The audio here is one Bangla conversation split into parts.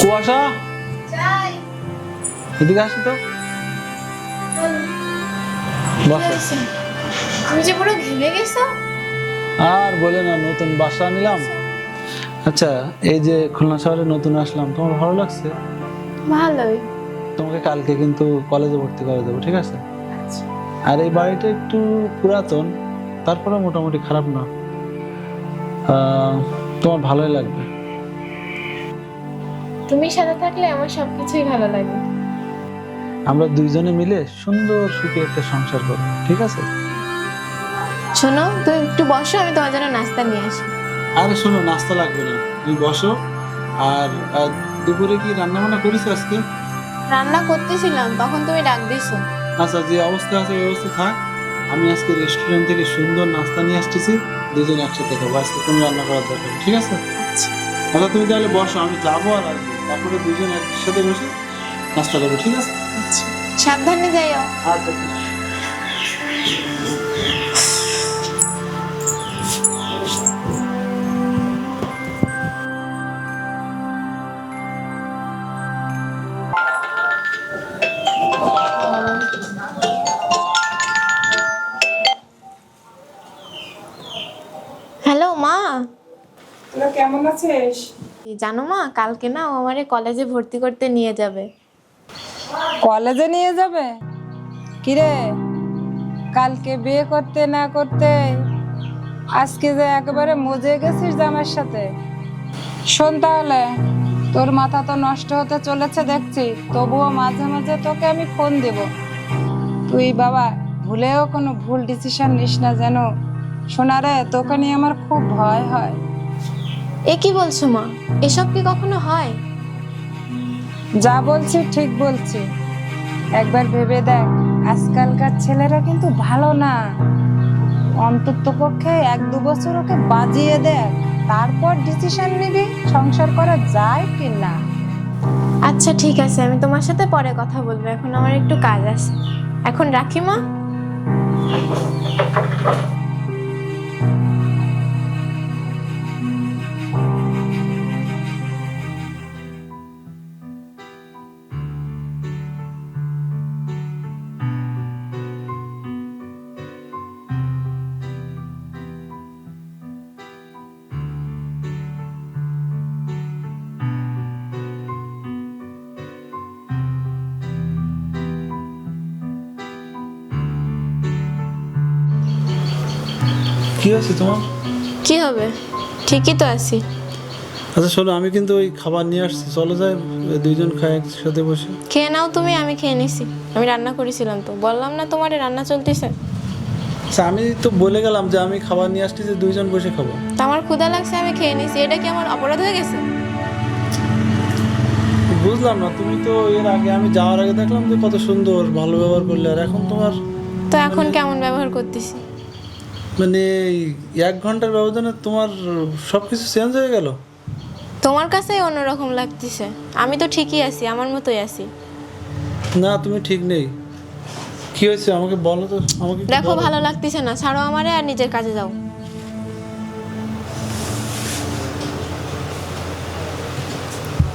কুয়াশা এদিকে আসো তো। বসো। তুমি যে পুরো ঘেমে গেছো। আর বলে না, নতুন বাসা নিলাম। আচ্ছা, এই যে খুলনা শহরে নতুন আসলাম, তোমার ভালো লাগছে? ভালোই। তোমাকে কালকে কিন্তু কলেজে ভর্তি করে দেবো, ঠিক আছে? আর এই বাড়িটা একটু পুরাতন, তারপরে মোটামুটি খারাপ না। তোমার ভালোই লাগবে। তুমি সাথে থাকলে আমার সবকিছুই ভালো লাগে। আমরা দুইজনে মিলে সুন্দর সুখে একটা সংসার করবো, ঠিক আছে? শোনো, তুমি একটু বসো, আমি তোমার জন্য নাস্তা নিয়ে আসি। আরে শোনো, নাস্তা লাগবে না, তুমি বসো। আর দুপুরে কি রান্না বান্না করিস আজকে? রান্না করতেছিলাম, তখন তুমি ডাক দিছো। আচ্ছা, যে অবস্থা আছে ওই অবস্থা থাক। আমি আজকে রেস্টুরেন্ট থেকে সুন্দর নাস্তা নিয়ে আসতেছি, দুজনে একসাথে খাবো। আজকে তুমি রান্না করার দরকার, ঠিক আছে? আচ্ছা। আচ্ছা, তুমি তাহলে বসো, আমি যাবো আর আসবো, তারপরে দুজন একসাথে বসে নাস্তা করবো, ঠিক আছে? আচ্ছা, সাবধানে যাইও। আচ্ছা। হ্যালো মা। তোরা কেমন আছিস? জানো মা, কালকে না ও আমারে কলেজে ভর্তি করতে নিয়ে যাবে। কলেজে নিয়ে যাবে? কিরে, কালকে বিয়ে করতে না করতে আজকে যে একেবারে মজে গেছিস জামার সাথে। শোন তাহলে, তোর মাথা তো নষ্ট হতে চলেছে দেখছি, তবুও মাঝে মাঝে তোকে আমি ফোন দেব। তুই বাবা ভুলেও কোনো ভুল ডিসিশন নিস না যেন। শোনা রে, তোকে নিয়ে আমার খুব ভয় হয়। এ কি বলছো মা? এসব কি কখনো হয়? যা বলছি ঠিক বলছি। একবার ভেবে দেখ, আজকালকার ছেলেরা কিন্তু ভালো না। অন্তত পক্ষে 1-2 বছর ওকে বাজিয়ে দেখ, তারপর ডিসিশন নিবি সংসার করা যায় কি না। আচ্ছা ঠিক আছে, আমি তোমার সাথে পরে কথা বলবো, এখন আমার একটু কাজ আছে। এখন রাখি মা। কি হয়েছে তোমার? কি হবে, ঠিকই তো আছি। আচ্ছা শোনো, আমি কিন্তু ওই খাবার নিয়ে আসছি, চলো যাই দুইজন খাই একসাথে বসে। খেয়ে নাও তুমি, আমি খেয়ে নিছি। আমি রান্না করেছিলাম তো, বললাম না তোমার রান্না চলতেছে। আচ্ছা, আমি তো বলে গেলাম যে আমি খাবার নিয়ে আসছি, যে দুইজন বসে খাবো। তা আমার ক্ষুধা লাগছে, আমি খেয়ে নিছি। এটা কি আমার অপরাধ হয়ে গেছে? বুঝলাম না, তুমি তো এর আগে আমি যাওয়ার আগে দেখলাম যে কত সুন্দর ভালো ব্যবহার করলে, আর এখন তোমার তো এখন কেমন ব্যবহার করতেছি? মানে 1 ঘন্টার ব্যবধানে তোমার সবকিছু চেঞ্জ হয়ে গেল। তোমার কাছেই অন্যরকম লাগতেছে। আমি তো ঠিকই আছি, আমার মতোই আছি। না, তুমি ঠিক নেই। কি হয়েছে আমাকে বলো তো, আমাকে একটু দেখো বলো। ভালো লাগতেছে না, ছাড়ো আমারে আর নিজের কাজে যাও।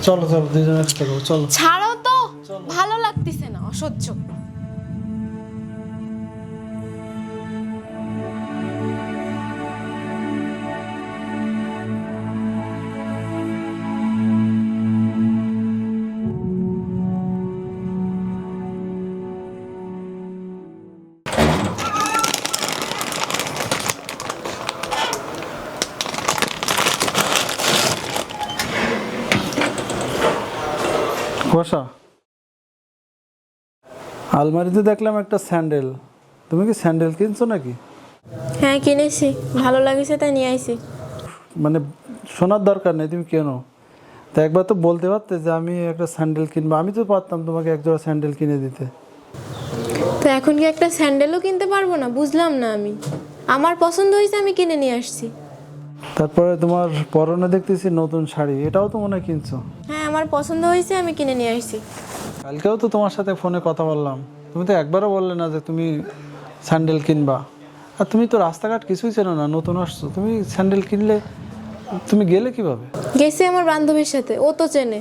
চলো চলো, দুইজন একসাথে খাবো, চলো। ছাড়ো তো, চলো। ভালো লাগতেছে না, অসহ্য। কুয়াশা, আলমারিতে দেখলাম একটা স্যান্ডেল। তুমি কি স্যান্ডেল কিনছো নাকি? হ্যাঁ কিনেছি, ভালো লাগছে তাই নিয়ে আইছি। মানে শোনার দরকার নেই, তুমি কেনো। তা একবার তো বলতে পারতে যে আমি একটা স্যান্ডেল কিনবো, আমি তো পারতাম তোমাকে একজোড়া স্যান্ডেল কিনে দিতে। তো এখন কি একটা স্যান্ডেলও কিনতে পারবো না? বুঝলাম না আমি। আমার পছন্দ হয়েছে, আমি কিনে নিয়ে আসছি। তারপরে তোমার পরনে দেখতেছি নতুন শাড়ি, এটাও তো মনে হয় কিনছো। হ্যাঁ আমার পছন্দ হয়েছে, আমি কিনে নিয়ে আসছি। কালকেও তো তোমার সাথে ফোনে কথা বললাম, তুমি তো একবারও বললে না যে তুমি স্যান্ডেল কিনবা। আর তুমি তো রাস্তাঘাট কিছুই চেনো না, নতুন আসছো, তুমি স্যান্ডেল কিনলে তুমি গেলে কিভাবে? গেছি আমার বান্ধবীর সাথে, ও তো চেনে।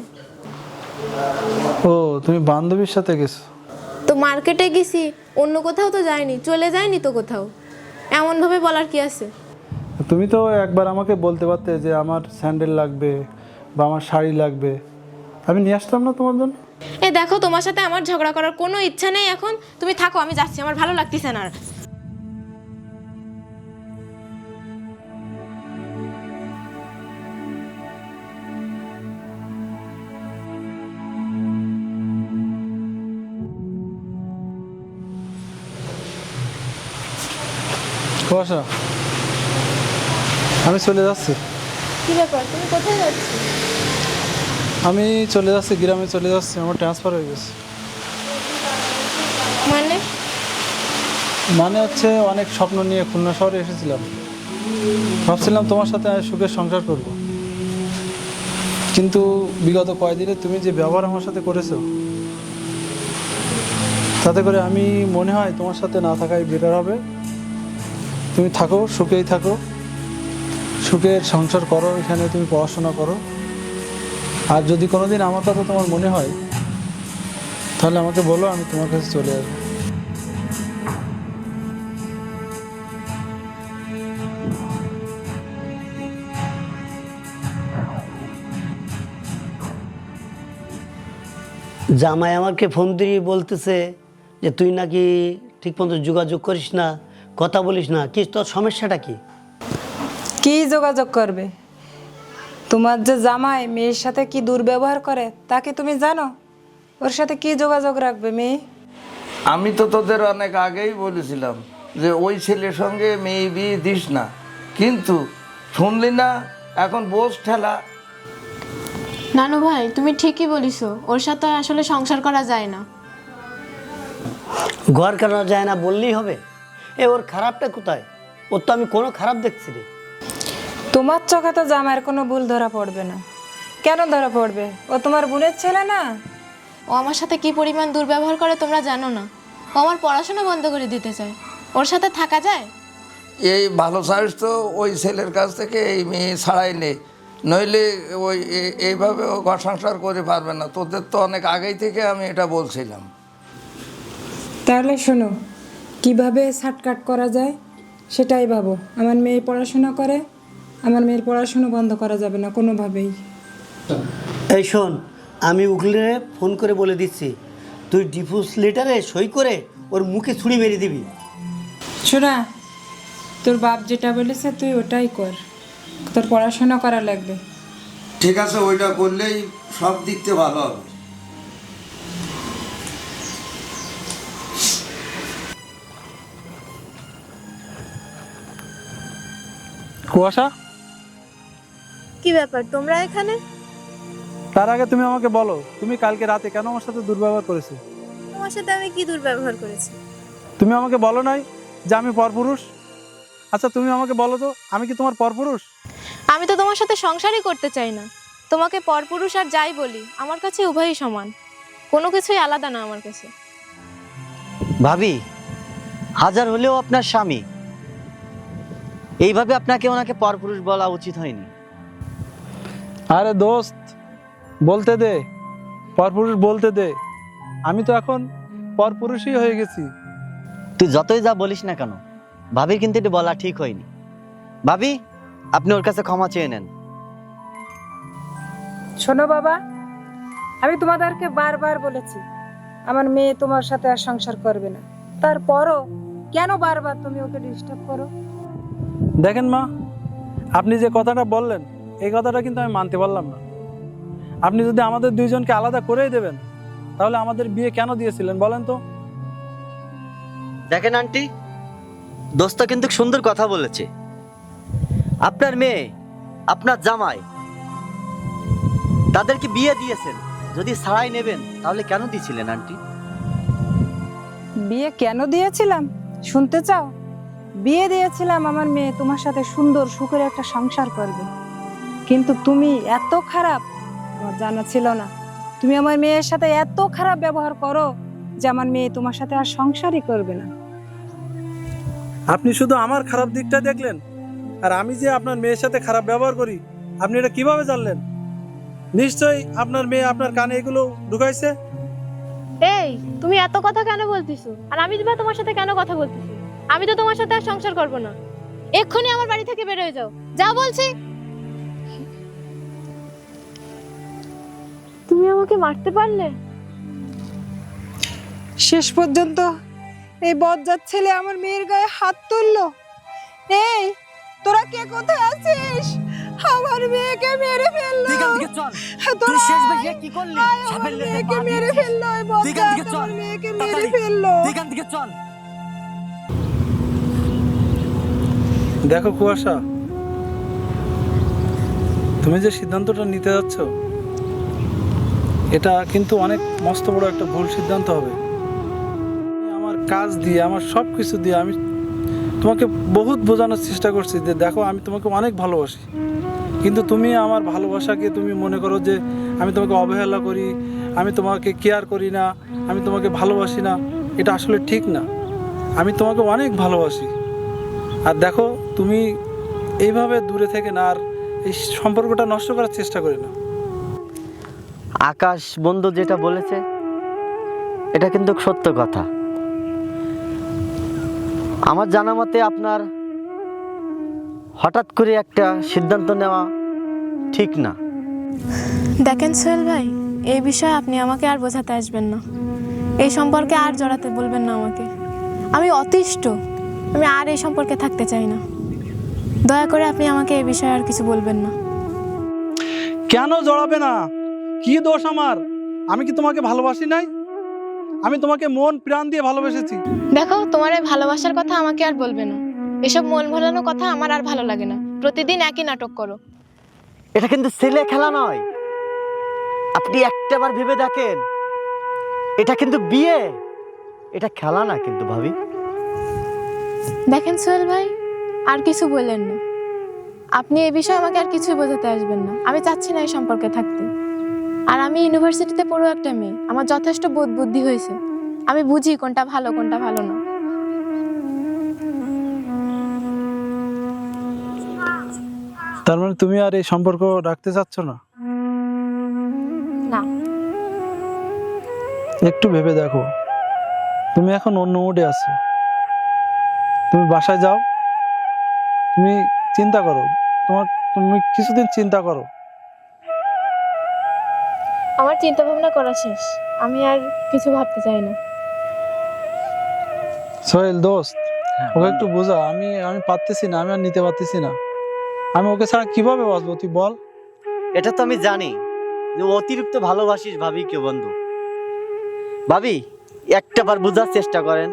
ও, তুমি বান্ধবীর সাথে গেছো? তো মার্কেটে গেছি, অন্য কোথাও তো যাইনি, চলে যাইনি তো কোথাও। এমনভাবে বলার কি আছে? তুমি তো একবার আমাকে বলতে পারতে যে আমার স্যান্ডেল লাগবে বা আমার শাড়ি লাগবে, আমি নিয়ে আসতাম না তোমার জন্য? এ দেখো, তোমার সাথে আমার ঝগড়া করার কোনো ইচ্ছা নেই এখন। তুমি থাকো, আমি যাচ্ছি, আমার ভালো লাগতেছে না আর। কুয়াশা, আমি চলে যাচ্ছি। কি ব্যাপার, তুমি কোথায় যাচ্ছ? আমি চলে যাচ্ছি, গ্রামে চলে যাচ্ছি, আমার ট্রান্সফার হয়ে গেছে। মানে? মানে হচ্ছে, অনেক স্বপ্ন নিয়ে খুলনা শহরে এসেছিলাম, ভাবছিলাম তোমার সাথে আমি সুখের সংসার করব, কিন্তু বিগত কয়েকদিনে তুমি যে ব্যবহার আমার সাথে করেছো, তাতে করে আমি মনে হয় তোমার সাথে না থাকাই বেটার হবে। তুমি থাকো, সুখেই থাকো, সুখের সংসার করো, এখানে তুমি পড়াশোনা করো। আর যদি কোনোদিন আমার কথা তোমার মনে হয়, তাহলে আমাকে বলো, আমি তোমার কাছে চলে আসবো। জামাই আমাকে ফোন দিয়ে বলতেছে যে তুই নাকি ঠিক মতো যোগাযোগ করিস না, কথা বলিস না, কি তোর সমস্যাটা কি? কি যোগাযোগ করবে? তোমার যে জামাই মেয়ের সাথে কি দুর্ব্যবহার করে তা কি তুমি জানো? ওর সাথে কি যোগাযোগ রাখবে মেয়ে? আমি তো তোদের অনেক আগেই বলেছিলাম যে ওই ছেলের সঙ্গে মেয়ে বিয়ে দিস না, কিন্তু শুনলি না, এখন বোঝ ঠেলা। নানু ভাই, তুমি ঠিকই বলিছো, ওর সাথে আসলে সংসার করা যায় না। ঘর কাটানো যায় না বললেই হবে? ওর খারাপটা কোথায়? ওর তো আমি কোনো খারাপ দেখছি রে। তোমার চোখে তো জামাইয়ের কোনো ভুল ধরা পড়বে না। কেন ধরা পড়বে? ও তোমার বোনের ছেলে না? ও আমার সাথে কি পরিমাণ দুর্ব্যবহার করে তোমরা জানো না। ও আমার পড়াশোনা বন্ধ করে দিতে চায়। ওর সাথে থাকা যায়? এই ভালো চাইস তো ওই ছেলের কাছ থেকে এই মেয়ে ছাড়াই নে, নইলে ওই এইভাবে ও ঘর সংসার করে পারবে না। তোদের তো অনেক আগেই থেকে আমি এটা বলছিলাম। তাহলে শোনো, কিভাবে শার্টকাট করা যায় সেটাই ভাবো। আমার মেয়ে পড়াশোনা করে, আমার মেয়ের পড়াশোনা বন্ধ করা যাবে না কোনোভাবেই। এই শোন, আমি উকিলে ফোন করে বলে দিচ্ছি, তুই ডিভোর্স লেটারে সই করে ওর মুখে ছুরি মেরে দিবি। শোনা, তোর বাপ যেটা বলেছে তুই ওটাই কর, তোর পড়াশোনা করা লাগবে। ঠিক আছে, ওইটা করলেই সব দিক থেকে ভালো হবে। কুয়াশা, কি ব্যাপার, তোমরা এখানে? তার আগে তুমি আমাকে বলো, তুমি কালকে রাতে কেন আমার সাথে দুর্ব্যবহার করেছো? তোমার সাথে আমি কি দুর্ব্যবহার করেছি? তুমি আমাকে বলো নাই যে আমি পরপুরুষ? আচ্ছা, তুমি আমাকে বলো তো, আমি কি তোমার পরপুরুষ? আমি তো তোমার সাথে সংসারই করতে চাই না। তোমাকে পরপুরুষ আর যাই বলি, আমার কাছে উভয়ই সমান, কোনো কিছুই আলাদা না আমার কাছে। ভাবি, হাজার হলেও আপনার স্বামী, এইভাবে আপনাকে ওনাকে পরপুরুষ বলা উচিত হয়নি। আরে দোস্ত, বলতে দে, পরপুরুষ বলতে দে। আমি তো এখন পরপুরুষই হয়ে গেছি। তুই যতই যা বলিস না কেন, ভাবির কিন্তু এটা বলা ঠিক হয়নি। ভাবি, আপনি ওর কাছে ক্ষমা চেয়ে নেন। শোনো বাবা, আমি তোমাদেরকে বারবার বলেছি আমার মেয়ে তোমার সাথে আর সংসার করবে না, তারপরও কেন বারবার তুমি ওকে ডিস্টার্ব করো? দেখেন মা, আপনি যে কথাটা বললেন, এই কথাটা কিন্তু আমি মানতে পারলাম না। আপনি যদি আমাদের দুইজনকে আলাদা করেই দেবেন, তাহলে আমাদের বিয়ে কেন দিয়েছিলেন বলেন তো? দেখেন আন্টি, দোস্ত কিন্তু সুন্দর কথা বলেছে। আপনার মেয়ে, আপনার জামাই, তাদেরকে বিয়ে দিয়েছেন, যদি ছাড়াই নেবেন তাহলে কেন দিয়েছিলেন আন্টি? বিয়ে কেন দিয়েছিলাম শুনতে চাও? বিয়ে দিয়েছিলাম আমার মেয়ে তোমার সাথে সুন্দর সুখের একটা সংসার করবে, কিন্তু তুমি এত খারাপ, আমার জানা ছিল না। তুমি আমার মেয়ের সাথে এত খারাপ ব্যবহার করো যে আমার মেয়ে তোমার সাথে আর সংসারই করবে না। আপনি শুধু আমার খারাপ দিকটা দেখলেন, আর আমি যে আপনার মেয়ের সাথে খারাপ ব্যবহার করি, আপনি এটা কিভাবে জানলেন? নিশ্চয়ই আপনার মেয়ে আপনার কানে এগুলো ঢুকাইছে। এই, তুমি এত কথা কেন বলতিছো? আর আমি বা তোমার সাথে কেন কথা বলতেছি? আমি তো তোমার সাথে আর সংসার করব না। এক্ষুনি আমার বাড়ি থেকে বের হয়ে যাও, যা বলছি। তুমি আমাকে মারতে পারলে? শেষ পর্যন্ত এই বজ্জাত ছেলে আমার মেয়ের গায়ে হাত তুললো। এই, তোরা কে কোথায় আছিস? আমার মেয়েকে মেরে ফেললো। তোরা কি করলি? আয়, আমার মেয়েকে মেরে ফেললো। এই বজ্জাত আমার মেয়েকে মেরে ফেললো। দেখো কুয়াশা, তুমি যে সিদ্ধান্তটা নিতে যাচ্ছ এটা কিন্তু অনেক মস্ত বড় একটা ভুল সিদ্ধান্ত হবে। আমার কাজ দিয়ে, আমার সব কিছু দিয়ে আমি তোমাকে বহুত বোঝানোর চেষ্টা করছি যে দেখো আমি তোমাকে অনেক ভালোবাসি, কিন্তু তুমি আমার ভালোবাসাকে তুমি মনে করো যে আমি তোমাকে অবহেলা করি, আমি তোমাকে কেয়ার করি না, আমি তোমাকে ভালোবাসি না। এটা আসলে ঠিক না। আমি তোমাকে অনেক ভালোবাসি। আর দেখো তুমি এইভাবে দূরে থেকে না, আর এই সম্পর্কটা নষ্ট করার চেষ্টা করি না। আকাশ বন্ধু যেটা বলেছে এটা কিন্তু সত্য কথা। আমার জানা মতে আপনার হঠাৎ করে একটা সিদ্ধান্ত নেওয়া ঠিক না। দেখেন সোহেল ভাই, এই বিষয়ে আপনি আমাকে আর বোঝাতে আসবেন না। এই সম্পর্কে আর জড়াতে বলবেন না আমাকে। আমি অতিষ্ঠ, আমি আর এই সম্পর্কে থাকতে চাই না। দয়া করে আপনি আমাকে এই বিষয়ে আর কিছু বলবেন না। কেন জড়াবে না? কি দোষ আমার? আমি কি তোমাকে ভালোবাসি নাই? আমি তোমাকে মন প্রাণ দিয়ে ভালোবেসেছি। দেখো, তোমার এই ভালোবাসার কথা আমাকে আর বলবে না। এসব মন ভোলানো কথা আমার আর ভালো লাগে না। প্রতিদিন একই নাটক করো। এটা কিন্তু ছেলে খেলা নয়। আপনি একটাবার ভেবে দেখেন, এটা কিন্তু বিয়ে, এটা খেলা না কিন্তু ভাবি। দেখেন সোহেল ভাই, আর কিছু বললেন না। আপনি এই বিষয়ে আমাকে আর কিছু বোঝাতে আসবেন না। আমি চাচ্ছি না এই সম্পর্কে থাকতে। আর আমি ইউনিভার্সিটিতে পড়ো একটা মেয়ে, আমার যথেষ্ট বোধ বুদ্ধি হয়েছে। আমি বুঝি কোনটা ভালো কোনটা ভালো না। তার মানে তুমি আর এই সম্পর্ক রাখতে চাচ্ছ না? না, একটু ভেবে দেখো, তুমি এখন অন্য মোডে আছো। তুমি বাসায় যাও, তুমি চিন্তা করো, তুমি কিছুদিন চিন্তা করো। আমার চিন্তা ভাবনা করা শেষ। আমি আর কিছু ভাবতে চাই না। সোহেল দোস্ত, ওকে একটু বোঝা। আমি পারতেছি না, আমি আর নিতে পারতেছি না। আমি ওকে ছাড়া কিভাবে বাঁচবো তুই বল? এটা তো আমি জানি যে অতিরিক্ত ভালোবাসিস ভাবিকে বন্ধু। ভাবি, একটাবার বোঝার চেষ্টা করেন,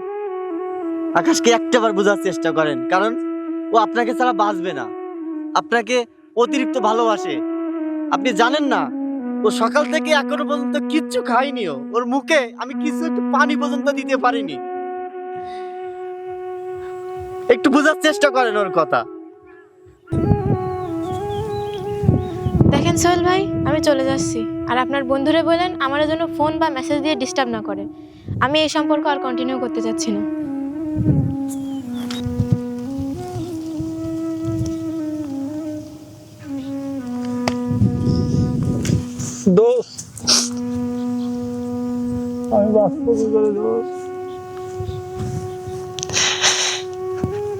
আকাশকে একটাবার বোঝার চেষ্টা করেন, কারণ ও আপনাকে ছাড়া বাঁচবে না। আপনাকে অতিরিক্ত ভালোবাসে। আপনি জানেন না, ও সকাল থেকে এখনো পর্যন্ত কিচ্ছু খাইনিও। ওর মুখে আমি কিছু একটু পানি পর্যন্ত দিতে পারিনি। একটু বোঝার চেষ্টা করেন ওর কথা। দেখেন সোহেল ভাই, আমি চলে যাচ্ছি। আর আপনার বন্ধুরে বলেন আমার জন্য ফোন বা মেসেজ দিয়ে ডিস্টার্ব না করে। আমি এই সম্পর্ক আর কন্টিনিউ করতে চাচ্ছি না। দোস্ত, আমি বাঁচবো কি করে দোস্ত?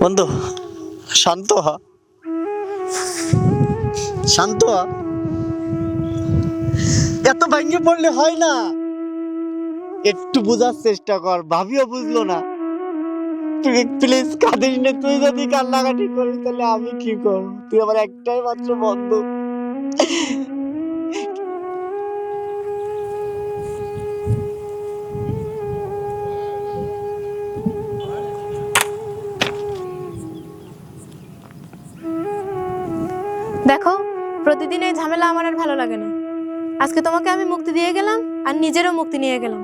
বন্ধু শান্ত হ, শান্ত হ। এত ভেঙে পড়লে হয় না, একটু বোঝার চেষ্টা কর। ভাবিও বুঝলো না। তুই প্লিজ কাঁদিস না। তুই যদি কান্নাকাটি করিস তাহলে আমি কি করব? তুই আমার একটাই মাত্র বন্ধু। দেখো, প্রতিদিন এই ঝামেলা আমার আর ভালো লাগে না। আজকে তোমাকে আমি মুক্তি দিয়ে গেলাম আর নিজেরও মুক্তি নিয়ে গেলাম।